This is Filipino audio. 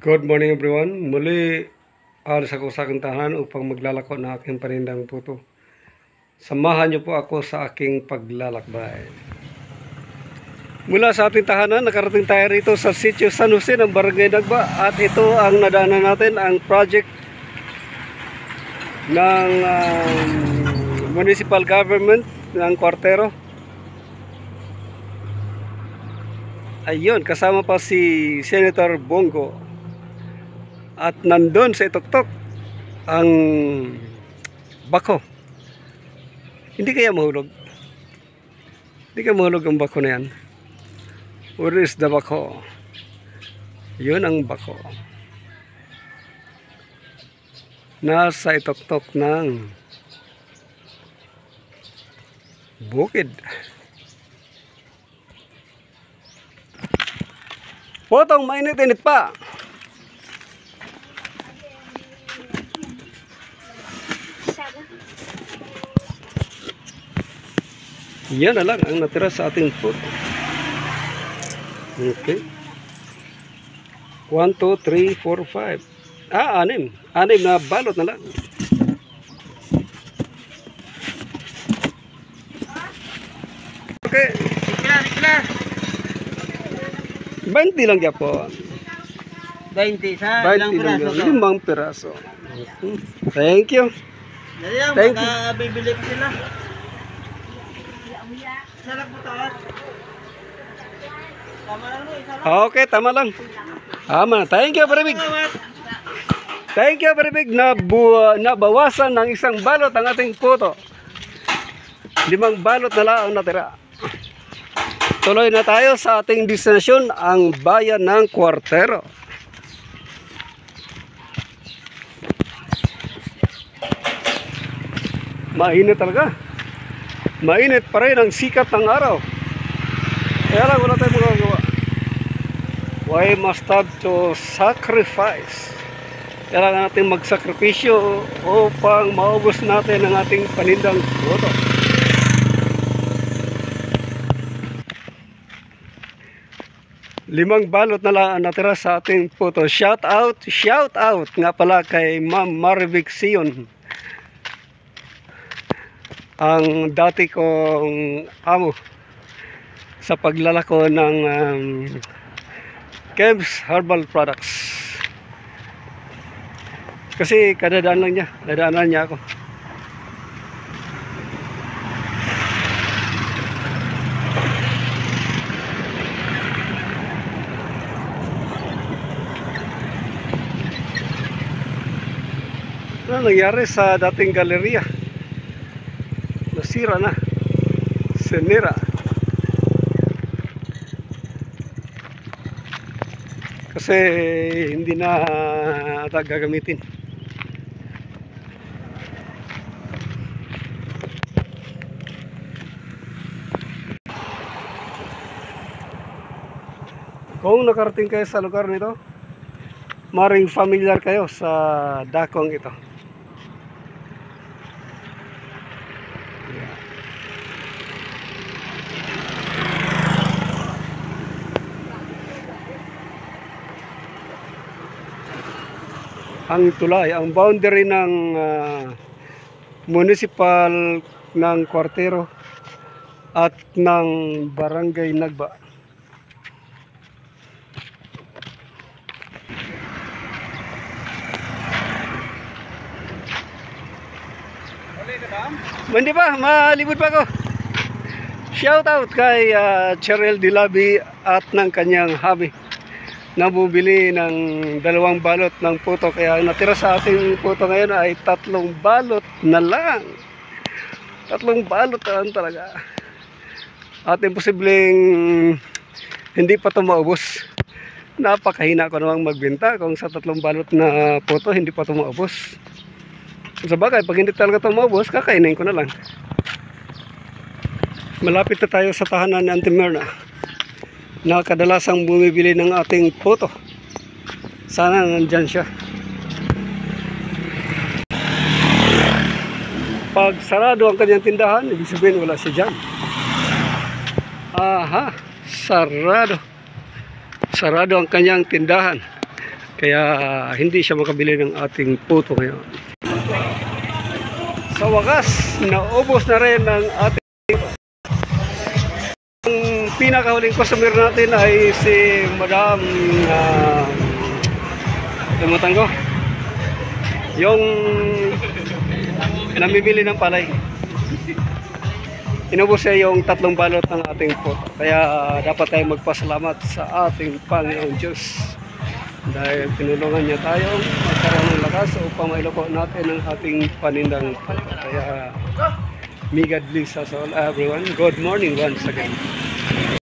Good morning everyone. Muli alis ako sa aking tahanan upang maglalako ng aking panindang puto. Samahan niyo po ako sa aking paglalakbay. Mula sa ating tahanan, nakarating tayo rito sa sitio San Jose ng Barangay Nagba. At ito ang nadaanan natin, ang project ng municipal government ng Cuartero. Ayun, kasama pa si Senator Bongo. At nandun sa ituktok ang bako. Hindi kaya mahulog? Hindi kaya mahulog ang bako na yan? Where is the bako? Yun ang bako. Nasa ituktok ng bukid. Potong mainit-init pa. Yan na lang ang natira sa ating food. Okay. 1, 2, 3, 4, 5. 6. 6 na balot na lang. Okay. 20 lang yan po. 20 sa 20 lang yan. 5 piraso. Thank you. Thank you. Bibili ko sila. Sarap mo taas. Tama lang mo, isa lang. Okay, tama lang. Tama. Thank you very big. Thank you very big. Nabawasan ng isang balot ang ating puto. 5 balot na lang ang natira. Tuloy na tayo sa ating destinasyon, ang bayan ng Cuartero. Mainit talaga. Mainit pa rin ang sikat ng araw. Kaya lang wala tayong magagawa. We must have to sacrifice. Kailangan natin magsakripisyo upang maubos natin ang ating panindang puto. Limang balot na lang ang natira sa ating puto. Shout out nga pala kay Ma'am Marvic Sion, ang dati kong amo sa paglalako ng Kemps Herbal Products. Kasi kadadaan lang niya, nadaanan niya ako. Ano nangyari sa dating galeriya? Nasira na. Sinira. Kasi hindi na ata gagamitin. Kung nakarating kayo sa lugar nito, maring familiar kayo sa dakong ito. Ang tulay, ang boundary ng municipal ng Cuartero at ng Barangay Nagba. Hindi pa, malibot pa ako. Shout out kay Cheryl Dilabi at ng kanyang hubby. Nabubili ng 2 balot ng puto, kaya natira sa ating puto ngayon ay 3 balot na lang. 3 balot na lang talaga. At imposibleng hindi pa ito maubos. Napakahina ko namang magbenta kung sa 3 balot na puto hindi pa ito maubos. Sa bagay, pag hindi talaga ito maubos, kakainin ko na lang. Malapit na tayo sa tahanan ni Auntie Myrna na kadalasang bumibili ng ating puto. Sana nandyan siya. Pag sarado ang kanyang tindahan, ibig sabihin wala siya dyan. Aha, sarado. Sarado ang kanyang tindahan. Kaya hindi siya makabili ng ating puto ngayon. Sa wakas, naubos na rin ng ating pinakahuling customer natin ay si Madam limutan ko yung namibili ng palay. Inubos siya yung 3 balot ng ating puto. Kaya dapat tayo magpasalamat sa ating Panginoong Diyos dahil tinulungan niya tayong magkaroon ng lakas upang mailoko natin ang ating panindang puto. Kaya may God bless us all, everyone. Good morning once again.